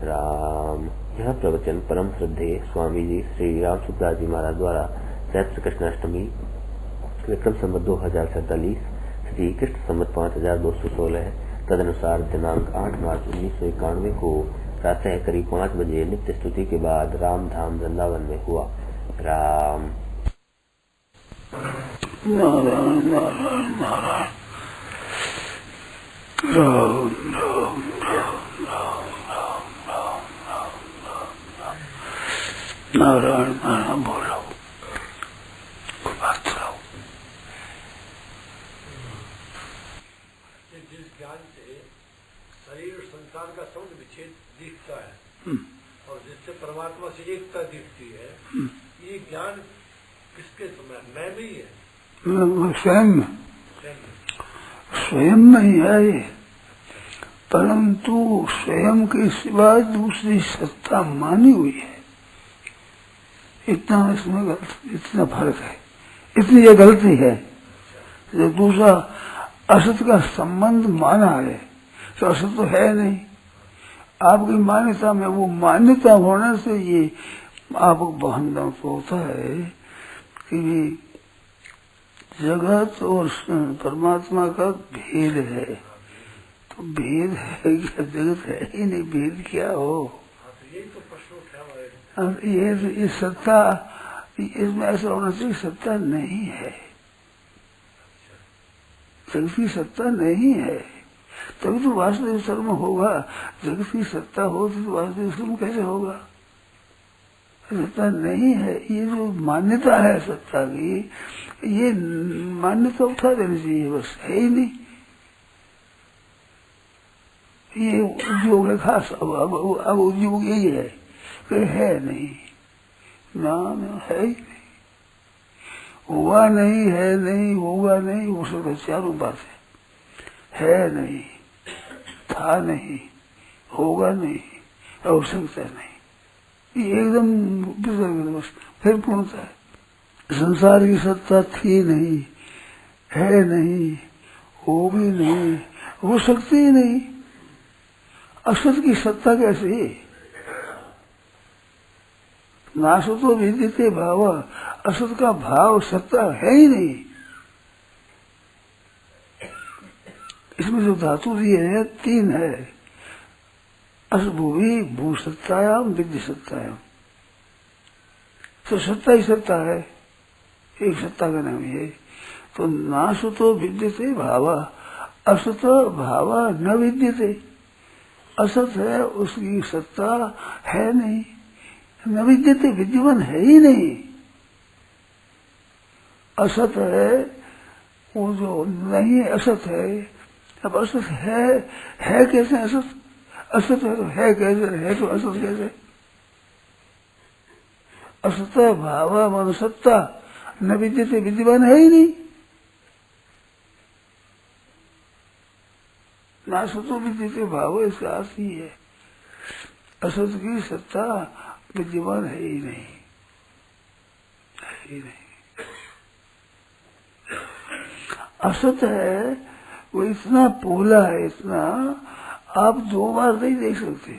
राम। यह प्रवचन परम श्रद्धेय स्वामी जी श्री राम सुखदास जी महाराज द्वारा चैत्र कृष्णाष्टमी विक्रम संवत 2047 श्री कृष्ण संवत 5216 तदनुसार दिनांक 8 मार्च 1991 को प्रातः करीब 5 बजे नित्य स्तुति के बाद राम धाम वृंदावन में हुआ। राम। नारायण नारायण नारायण राम राम राम राम राम राम राम नारायण नारायण बोलो बात रहो। जिस ज्ञान से शरीर और संसार का समझ विच्छेद दिखता है और जिससे परमात्मा से एकता दिखती है, ये ज्ञान किसके समय मैं भी है? स्वयं नहीं है ये, परंतु स्वयं के सिवा दूसरी सत्ता मानी हुई है। इतना इसमें इतना फर्क है, इतनी ये गलती है। जो दूसरा असत का संबंध माना है तो असत तो है नहीं। आपकी मान्यता में वो मान्यता होने से ये आपको बंधन तो होता है कि जगत और परमात्मा का भेद है। तो भेद है क्या? जगत है ही नहीं, भेद क्या हो? यही तो प्रश्न उठा ये सत्ता, इसमें ऐसा होना चाहिए सत्ता नहीं है, जगत की सत्ता नहीं है, तभी तो वासुदेव शर्म होगा। जगत की सत्ता हो तो वासुदेव शर्म कैसे होगा? सत्ता नहीं है। ये जो मान्यता है सत्ता की, ये मान्यता उठा देनी चाहिए, बस है ही नहीं। ये उद्योग है खास, अब उद्योग यही है कि है नहीं, नाम है ही नहीं, हुआ नहीं, है नहीं, होगा नहीं, वो सब चारों बात है नहीं, था नहीं, होगा नहीं, हो सकता नहीं, ये एकदम बस फिर पूर्णता है। संसार की सत्ता थी नहीं, है नहीं, होगी नहीं, हो सकती ही नहीं। असत की सत्ता कैसी? नासतो विद्यते भाव, असत का भाव सत्ता है ही नहीं। इसमें जो धातु दिए हैं 3 है, असभूवि भू सत्तायाम विद्य सत्तायाम। तो सत्ता ही सत्ता है, एक सत्ता का नाम है। तो नासतो विद्यते भाव, असत भाव न विद्यते। असत है, उसकी सत्ता है नहीं, न विद्यते, विद्यमान है ही नहीं। असत है, वो जो नहीं है असत है। अब असत है कैसे? असत असत है तो है कैसे? है तो असत कैसे? असत भाव मन सत्ता न विद्यते, विद्यमान है ही नहीं। नासतो विद्यते भाव, इसका अर्थ ही है असत की सत्ता विद्यमान है ही नहीं, है ही नहीं। असत है वो इतना पोला है, इतना आप 2 बार नहीं देख सकते।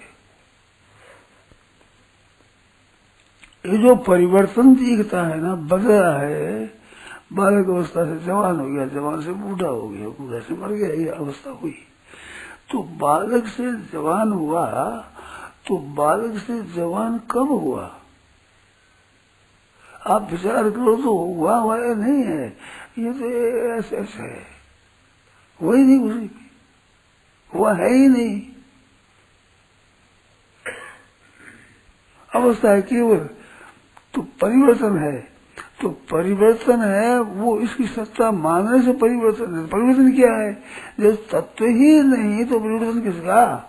ये जो परिवर्तन दिखता है ना, बदल रहा है, बालक अवस्था से जवान हो गया, जवान से बूढ़ा हो गया, बूढ़ा से मर गया, ये अवस्था हुई। तो बालक से जवान हुआ, तो बालक से जवान कब हुआ? आप विचार करो तो हुआ या नहीं है? ये तो ऐसे ऐसे है, वही नहीं, उसी हुआ है ही नहीं। अवस्था है केवल, तो परिवर्तन है। तो परिवर्तन है, वो इसकी सत्ता मानने से परिवर्तन है। परिवर्तन क्या है? जब तत्व ही नहीं तो परिवर्तन किसका?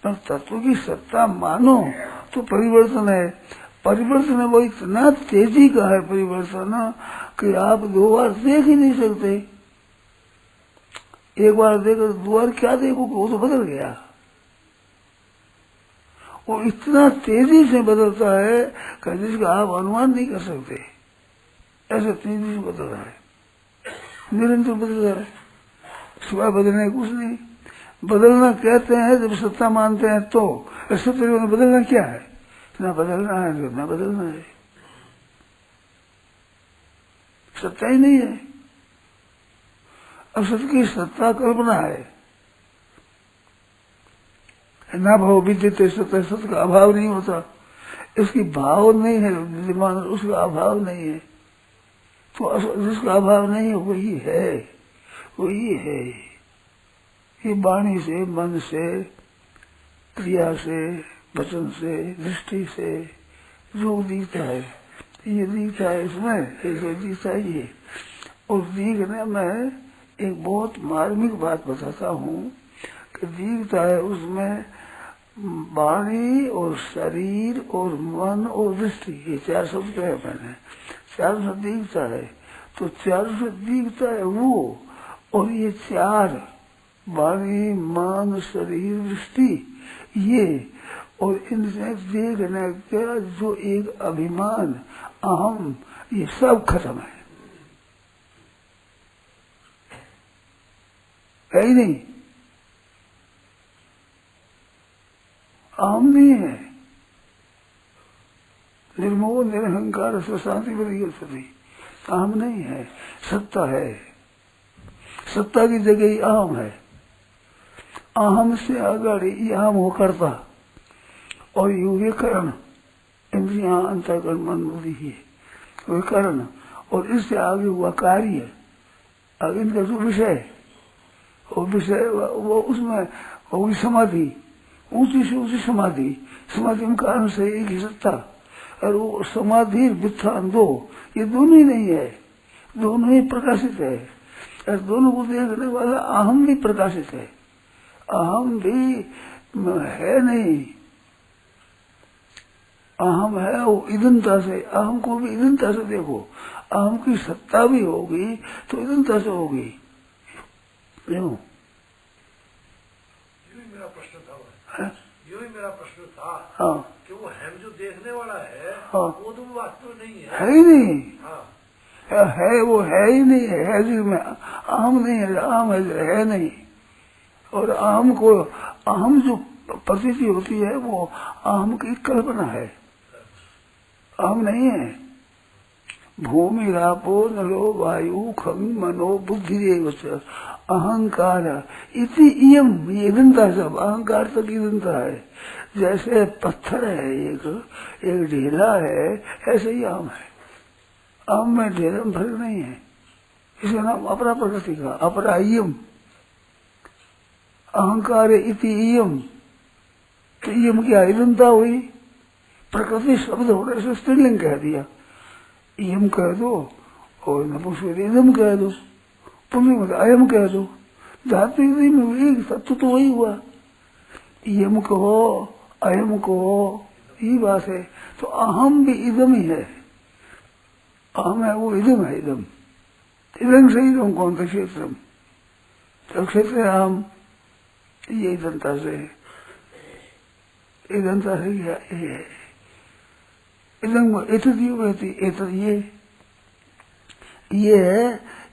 पर तत्व की सत्ता मानो तो परिवर्तन है। परिवर्तन है वो इतना तेजी का है परिवर्तन कि आप 2 बार देख ही नहीं सकते। एक बार देखो, 2 बार क्या देखो, वो तो बदल गया। वो इतना तेजी से बदलता है कि जिसका आप अनुमान नहीं कर सकते, ऐसे तेजी से बदल रहा है, निरंतर बदल रहा है, सिवाय बदलने कुछ नहीं। बदलना कहते हैं जब सत्ता मानते हैं तो सत्य में बदलना क्या है? ना बदलना है ना बदलना है, सत्ता ही नहीं है। असत की सत्ता कल्पना है। ना भाव विद्यते सत्य, सत्य का अभाव नहीं होता, इसकी भाव नहीं है विद्यमान, उसका अभाव नहीं है। तो जिसका अभाव नहीं है वही है, वही है। ये वाणी से, मन से, क्रिया से, वचन से, दृष्टि से जो दिखता है, ये दिखता है इसमें, ये जो दिखता है ये। और दिखने में एक बहुत मार्मिक बात बताता हूँ कि दिखता है उसमें वाणी और शरीर और मन और दृष्टि, ये चार शब्द है मैंने, चार से दिखता है। तो चार से दिखता है वो, और ये चार वाणी मन शरीर दृष्टि ये, और इनसे देखने का जो एक अभिमान अहम, ये सब खत्म है ही नहीं। अहम नहीं है। निर्मोह निरहंकार शांति बड़ी सती, अहम नहीं है, सत्ता है। सत्ता की जगह ही अहम है। अहम से आगे ये अहम हो करता, और ये करण, इंद्रिया अंतःकरण मन बुद्धि है वे करण, और इससे आगे हुआ कार्य, आगे इनका जो विषय, वो विषय वो उसमें होगी समाधि, ऊंची से ऊंची समाधि, समाधि में कारण से एक ही सत्ता। और वो समाधि वित्थान दो, ये दोनों ही नहीं है, दोनों ही प्रकाशित है। और दोनों को देखने वाला अहम भी प्रकाशित है, अहम भी है नहीं, अहम है वो इदनता से। अहम को भी इदनता से देखो, अहम की सत्ता भी होगी तो इदनता से होगी। क्यों? मेरा प्रश्न था, यो ही मेरा प्रश्न था। हाँ, कि वो हम जो देखने वाला है, हाँ, वो तो वास्तव नहीं है, है ही नहीं। हाँ, है वो है ही नहीं है जिसमें अहम नहीं है, अहम है नहीं। और अहम को, अहम जो प्रतीति होती है वो अहम की कल्पना है, अहम नहीं है। भूमि रापो नलो वायु खंग मनो बुद्धि अहंकार इति इयम, ये इदनता सब अहंकार तक इदनता है। जैसे पत्थर है एक ढीला है, ऐसे ही अहम है। अहम में ढेर में फर्क नहीं है। इसका नाम अपरा प्रकृति का, अपरा इयम, अहंकार इति इयम। तो इयम क्या इदनता हुई? प्रकृति शब्द होने से स्त्रीलिंग कह दिया, इयम कह दो, और नपुंसक इदम कह दो, पुण्य में अयम कह दो, धातु में एक तत्व तो वही हुआ। इयम कहो अयम कहो, यही बात है। तो अहम भी इदम ही है, अहम है वो इदम है, इदम इदम से इदम कौन सा क्षेत्र, तो क्षेत्र अहम, ये इदंता से, इदंता से क्या है? इदम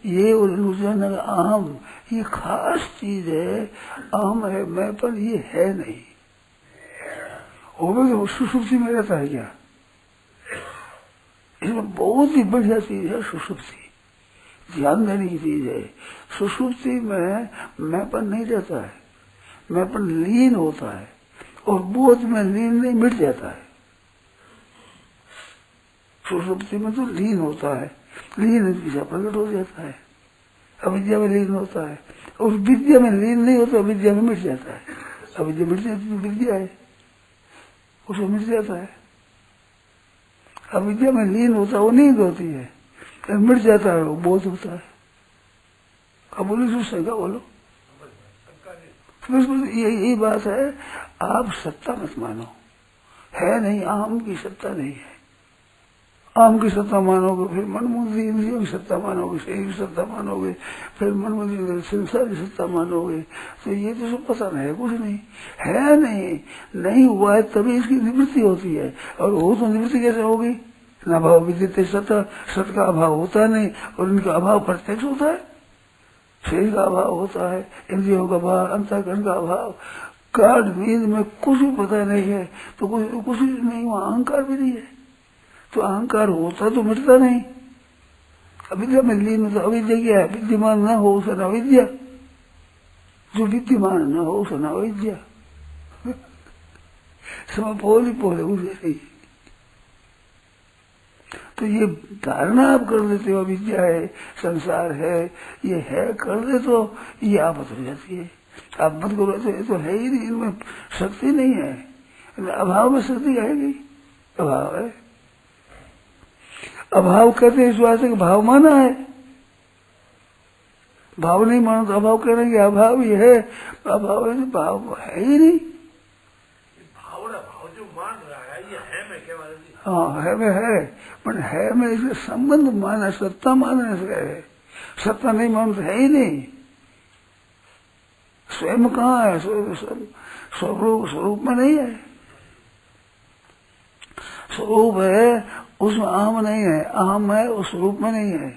ये उल्लूजन अहम, ये खास चीज है, अहम है मैं, पर ये है नहीं। वो सुषुप्ति में रहता है क्या? इसमें बहुत ही बढ़िया चीज है सुषुप्ति, ध्यान देने की चीज है। सुषुप्ति में मैंपन नहीं रहता है, मैंपन लीन होता है, और बोध में लीन नहीं, मिट जाता है। सुषुप्ति में तो लीन होता है, लीन विद्या प्रकट हो जाता है, अविद्या में लीन होता है। और विद्या में लीन नहीं होता, विद्या में मिट जाता है। अविद्या मिट जाती तो विद्या है, उसको मिट जाता है। अविद्या में लीन होता है वो नींद होती है, मिट जाता है वो बोध होता है। अब बोलो शंका बोलो, यही बात है। आप सत्ता मत मानो, है नहीं, अहम की सत्ता नहीं है। अहम की सत्ता मानोगे फिर मन बुद्धि इंद्रियों की सत्ता मानोगे, शरीर की सत्ता मानोगे, फिर मन बुद्धि संसार की सत्ता मानोगे, तो ये तो सब पता नहीं है, कुछ नहीं है। नहीं हुआ है तभी इसकी निवृत्ति होती है, और हो तो निवृत्ति कैसे होगी? न भाव विद्यते सत, सत का अभाव होता नहीं, और इनका अभाव प्रत्यक्ष होता है। शरीर का अभाव होता है, इंद्रियों का अभाव, अंतःकरण का अभाव, गाढ़ नींद में कुछ भी पता नहीं है तो कुछ नहीं, वहाँ अहंकार भी नहीं है। तो अहंकार होता तो मिटता नहीं। अविद्या में लीन, तो अविद्या क्या है? विद्यमान न हो उसे अविद्या, जो विद्यमान न हो उसे अविद्या। समय पोले पोले उसे नहीं। तो ये धारणा आप कर देते हो अविद्या है, संसार है, ये है कर दे तो ये आफत हो जाती है। आप मत करो तो ये तो है ही नहीं, इनमें शक्ति नहीं है। अभाव में शक्ति आएगी, अभाव है। अभाव कहते हैं इस वास्ते कि भाव माना है, भाव नहीं मानो तो अभाव कह रहे हैं कि अभाव ही है, अभाव है, भाव है ही नहीं। भाव जो मान रहा है ये है मैं क्या माना जी? हाँ है में है, पर है में इसके संबंध माना, सत्ता मानने से है। सत्ता नहीं मानो तो है ही नहीं। स्वयं कहाँ है? स्वरूप में नहीं है। स्वरूप है, उसमें अहम नहीं है। अहम है, उस स्वरूप में नहीं है।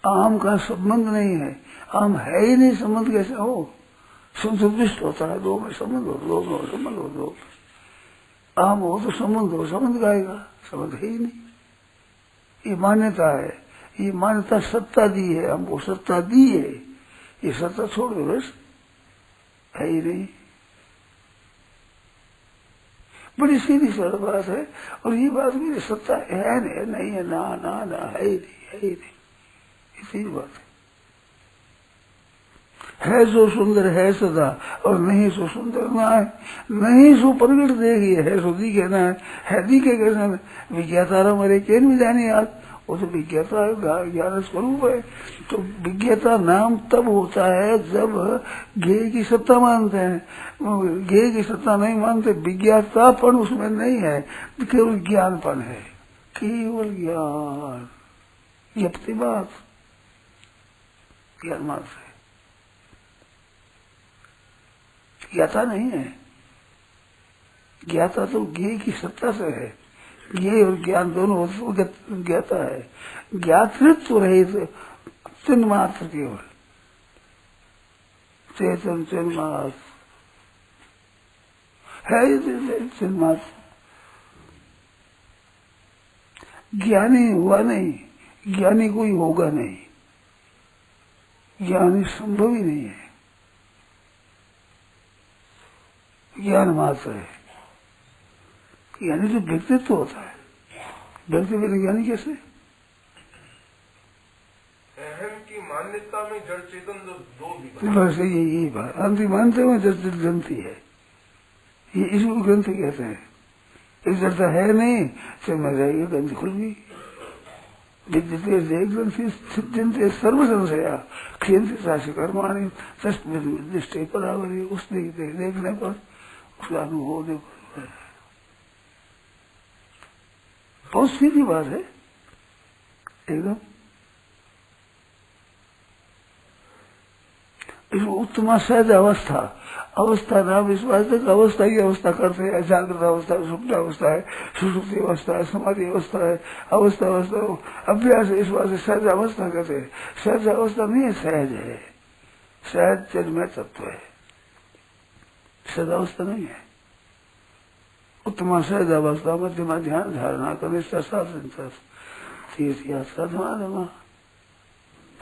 अहम का संबंध नहीं है, अहम है ही नहीं, संबंध कैसे हो? संतुष्ट होता है, दो में संबंध हो, दो में संबंध हो, दो अहम हो तो संबंध हो, संबंध का आएगा, संबंध है ही नहीं। ये मान्यता है, ये मान्यता सत्ता दी है, हमको सत्ता दी है, ये सत्ता छोड़ दो बस, है ही नहीं। बड़ी सीधी सरल बात है। और ये बात भी सत्ता है नहीं है, ना ना ना, है ही नहीं, है ही नहीं, इसी बात है सो सुंदर है सदा, और नहीं सो सुंदर ना है। नहीं सो प्रगट देगी, है सो दी कहना है दिखे कहना। विज्ञाता मेरे चैन भी जाने याद, वो तो विज्ञाता है, ज्ञान स्वरूप है। तो विज्ञाता नाम तब होता है जब ज्ञेय की सत्ता मानते हैं। ज्ञेय की सत्ता नहीं मानते, विज्ञातापन उसमें नहीं है, केवल ज्ञानपन है, केवल ज्ञान, यपति बात, ज्ञान मार्ग से ज्ञाता नहीं है। ज्ञाता तो ज्ञेय की सत्ता से है। ज्ञेय और ज्ञान दोनों ज्ञाता है। ज्ञातृत्व रहित चिन्ह मात्र, केवल चेतन चिन्ह मात्र है, चिन्ह मात्र। ज्ञानी हुआ नहीं, ज्ञानी कोई होगा नहीं, ज्ञानी संभव ही नहीं है। ज्ञान मात्र है। यानी जो व्यक्तित्व होता है, व्यक्ति बिना ज्ञानी कैसे? अहम की मान्यता में जड़ चेतन दो बस यही बात अंतिम मानते में जड़ ग्रंथि है, ये इसको ग्रंथ कहते हैं। एक जड़ता है नहीं, चल मैं जाएगी ग्रंथि खुल गई। विद्यते ग्रंथि सिद्धंते सर्व संशया क्षीणते साक्षी कर्माणी दृष्टि परावरी। उस देखने पर, उसका अनुभव होने पर, बहुत सीधी बात है एकदम। इसमें उत्तम सहज अवस्था, अवस्था नाम इस वास्ते अवस्था की अवस्था करते हैं। जागृत अवस्था, सुप्त अवस्था है, सुषुप्ति अवस्था है, समाधि अवस्था है, अवस्था अभ्यास है, इस वास्ते सहज अवस्था कहते हैं। सहज अवस्था नहीं है, सहज है, सहज चिन्मय तत्व है, सहज अवस्था नहीं है। उत्तम सहज अवस्था, मध्यमा ध्यान धारणा, कनिष्ठ शासन, तीर्थ यात्रा, धर्मा,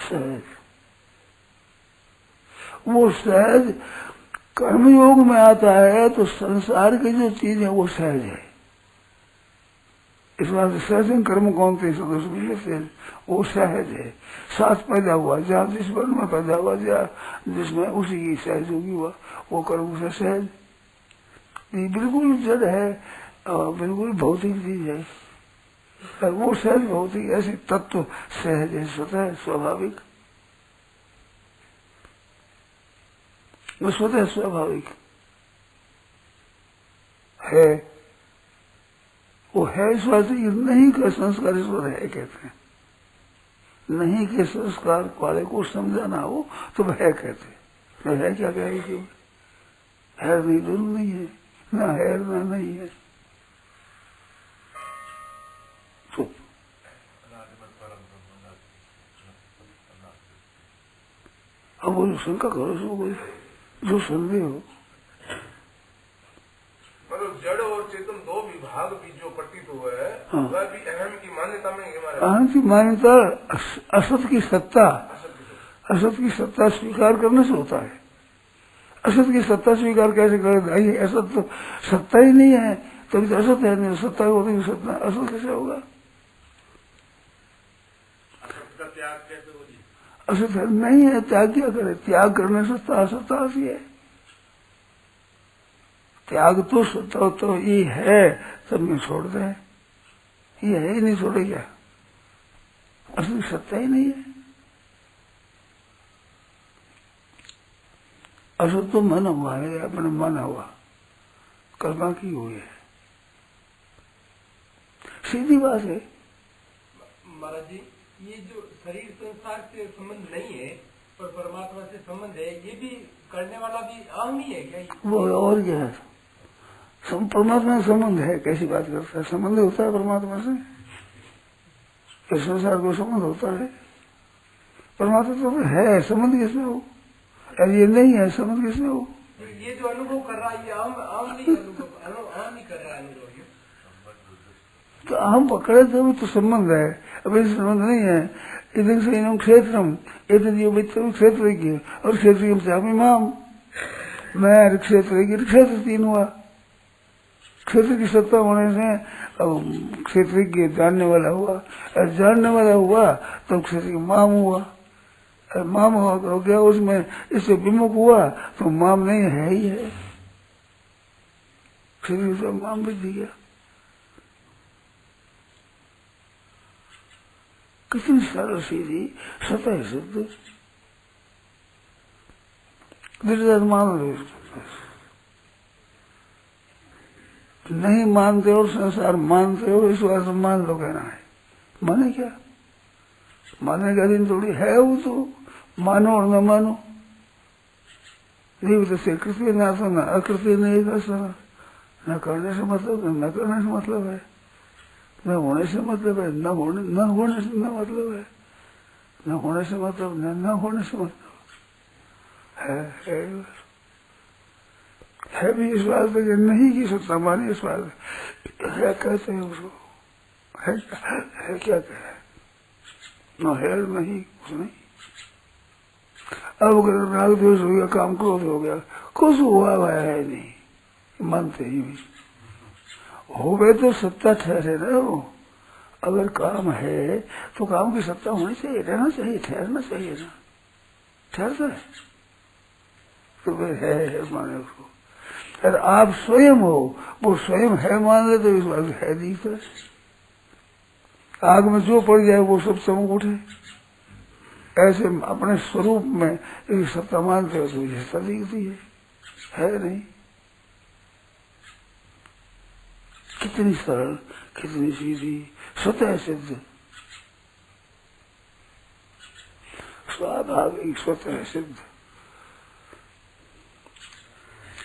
सहज। वो सहज कर्मयोग में आता है तो संसार की जो चीज है वो सहज है। इस बात से सहज कर्म कौन थे सदस्य, वो सहज है। साथ पैदा हुआ, जहाँ जिस वर्ण में पैदा हुआ, जहाँ जिसमें उसी की सहज होगी हुआ, वो कर्म से सहज। ये बिल्कुल जड़ है और बिल्कुल भौतिक चीज है। वो सहज भौतिक ऐसे तत्व सहज है, स्वतः स्वाभाविक, वो स्वतः स्वाभाविक है। वो है इस बात से नहीं का संस्कार ईश्वर है कहते हैं। नहीं के संस्कार वाले को समझाना हो तो वह है कहते हैं। तो है क्या कहेगी क्यों? है नहीं, दोनों नहीं है, ना है ना नहीं है। तो अब वो शंका करो उसमें कोई जो संदेह हो। मतलब जड़ और चेतन दो विभाग भी जो प्रतीत हुआ है, हाँ। वह भी अहम की मान्यता में हमारे अहम की मान्यता असत की सत्ता, असत की सत्ता स्वीकार करने से होता है। असत की सत्ता स्वीकार कैसे करेगा? ये असत तो सत्ता ही नहीं है, तभी तो असत है नहीं। सत्ता होती सत्ता असत कैसे होगा? त्याग कैसे होगी? असत नहीं है, त्याग क्या करे? त्याग करने से असत्ता आती है। त्याग तो सत्ता तो ये है, तब में छोड़ दे, ये है ही नहीं, छोड़े क्या? असली सत्ता ही नहीं है। असत तो मन हुआ है, अपने मन हुआ, कल्पना की हुई है, सीधी बात है। महाराज जी, ये जो शरीर संसार से संबंध नहीं है पर परमात्मा से संबंध है, ये भी करने वाला भी अहम ही है क्या? वो और क्या है? परमात्मा से संबंध है, कैसी बात करता है? संबंध होता है परमात्मा से, इस संसार को संबंध होता है। परमात्मा तो है, संबंध किसमें हो? अरे ये नहीं है, संबंध किसमें हो? ये जो अनुभव कर रहा है ये अहम नहीं, अहम नहीं कर रहा है अनुभव। तो हम पकड़े तो संबंध है, अब ये संबंध नहीं है। इधर से इनम क्षेत्रम इधर मित्र क्षेत्र की और क्षेत्र चामी माम, मैं क्षेत्र तीन हुआ। क्षेत्र की सत्ता होने से अब क्षेत्र की जानने वाला हुआ, और जानने वाला हुआ तब क्षेत्र की माम हुआ। माम हो गया उसमें, इससे विमुख हुआ तो माम नहीं है ही है, क्षेत्र से माम भी दिया। कितनी सरल सीधी सतह सिद्ध मान लो। नहीं मानते और संसार मानते हो, इस बात मान लो कहना है। माने क्या? मानने का दिन थोड़ी है वो, तो मानो और न मानो। जीवित से कृत्य न आसना, अकृत्य नहीं करना, न करने से मतलब न करने से मतलब है, न होने से मतलब है, न होने से न मतलब है, न होने से मतलब न होने से मतलब है भी इस बात पे कि नहीं की सत्ता मानी। इस बात है कहते हैं उसको, है क्या कहे? न है नहीं कुछ नहीं। अब अगर राग द्वेष हो गया, काम क्रोध हो गया, कुछ हुआ है नहीं, मानते ही नहीं। हो गए तो सत्ता ठहरे ना हो। अगर काम है तो काम की सत्ता होनी चाहिए, रहना चाहिए, ठहरना चाहिए ना। ठहरता है तो वे है माने उसको। अगर आप स्वयं हो, वो स्वयं है मान ले तो इस बात है नहीं। तो आग में जो पड़ जाए वो सब चमक उठे, ऐसे अपने स्वरूप में एक सत्ता मानते हो तो ये सत्ता दिखती है नहीं। कितनी सरल, कितनी सीधी, स्वतः सिद्ध, स्वाभाविक स्वतः सिद्ध।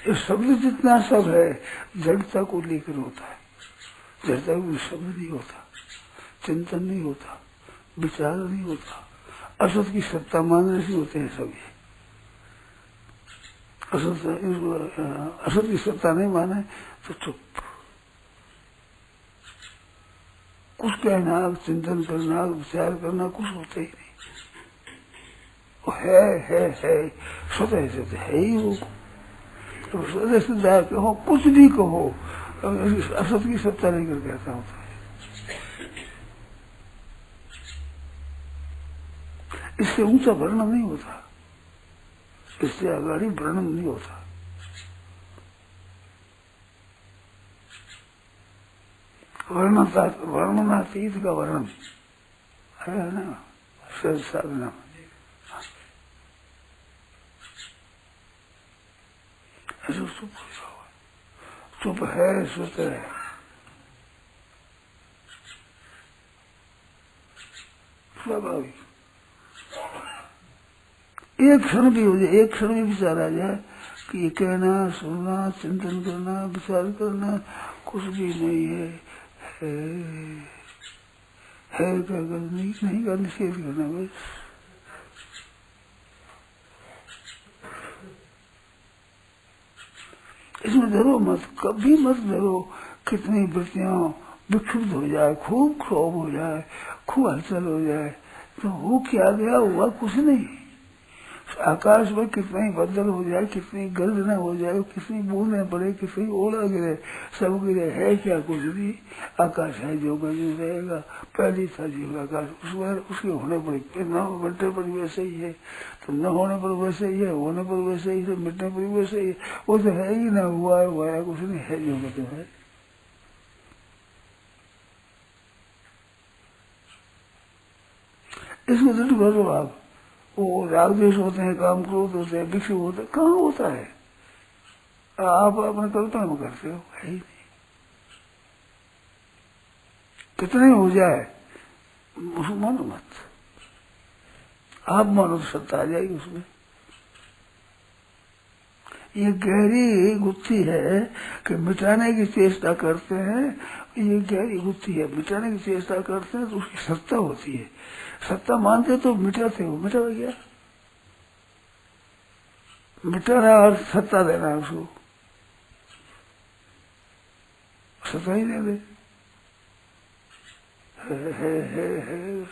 ये शब्द जितना सब है जड़ता को लेकर होता है। जड़ता को शब्द नहीं होता, चिंतन नहीं होता, विचार नहीं होता, असत की सत्ता मानने से होते हैं सभी। असत की सत्ता नहीं माने तो चुप। कुछ कहना, चिंतन करना, विचार करना कुछ होता ही नहीं। वो है स्वतः सिद्ध है ही वो। तो स्वतः सिद्ध कहो, कुछ भी कहो, असत की सत्ता नहीं कर कहता होता है। इससे ऊंचा वर्णन नहीं होता, इससे आगाड़ी वर्णन नहीं होता। वर्णनातीत का वर्णन है ना साधना। ऐसा चुप है, सुत है। स्वाभाविक एक क्षण भी हो जाए, एक क्षण में विचार आ जाए कि ये कहना, सुनना, चिंतन करना, विचार करना कुछ भी नहीं है क्या करना, नहीं का निषेध करना बस। इसमें डरो मत, कभी मत डरो। कितनी वृत्तियां विक्षुब्ध हो जाए, खूब क्षोभ हो जाए, खूब हलचल हो जाए, तो वो क्या गया, हुआ कुछ नहीं। आकाश में कितने ही बदल हो जाए, कितनी गर्जना हो जाए, कितनी बूंदें पड़े, कितनी ओला गिरे, सब गिरे, है क्या कुछ नहीं। आकाश है जो बनी रहेगा। पहली था जीव आकाश, उसमें उसके होने पर न बनने पर वैसे ही है, तो न होने पर वैसे ही है, होने पर वैसे ही है, मिटने पर वैसे ही है। वो तो है ही ना, हुआ है कुछ नहीं, है जो तो है। इसको दृढ़ करो आप। वो राग द्वेष होते हैं, काम क्रोध होते हैं, विक्षेप होते हैं, कहाँ होता है? आप अपने कल्पना में करते हो, है ही नहीं। कितने हो जाए उसको मानो मत, आप मानो तो सत्ता आ जाएगी उसमें। ये गहरी गुत्थी है कि मिटाने की चेष्टा करते हैं, ये गहरी गुत्थी है। मिटाने की चेष्टा करते हैं तो उसकी सत्ता होती है। सत्ता मानते तो मिटाते हो, मिटा गया। मिटाना और सत्ता देना है उसको, सत्ता ही दे दे। है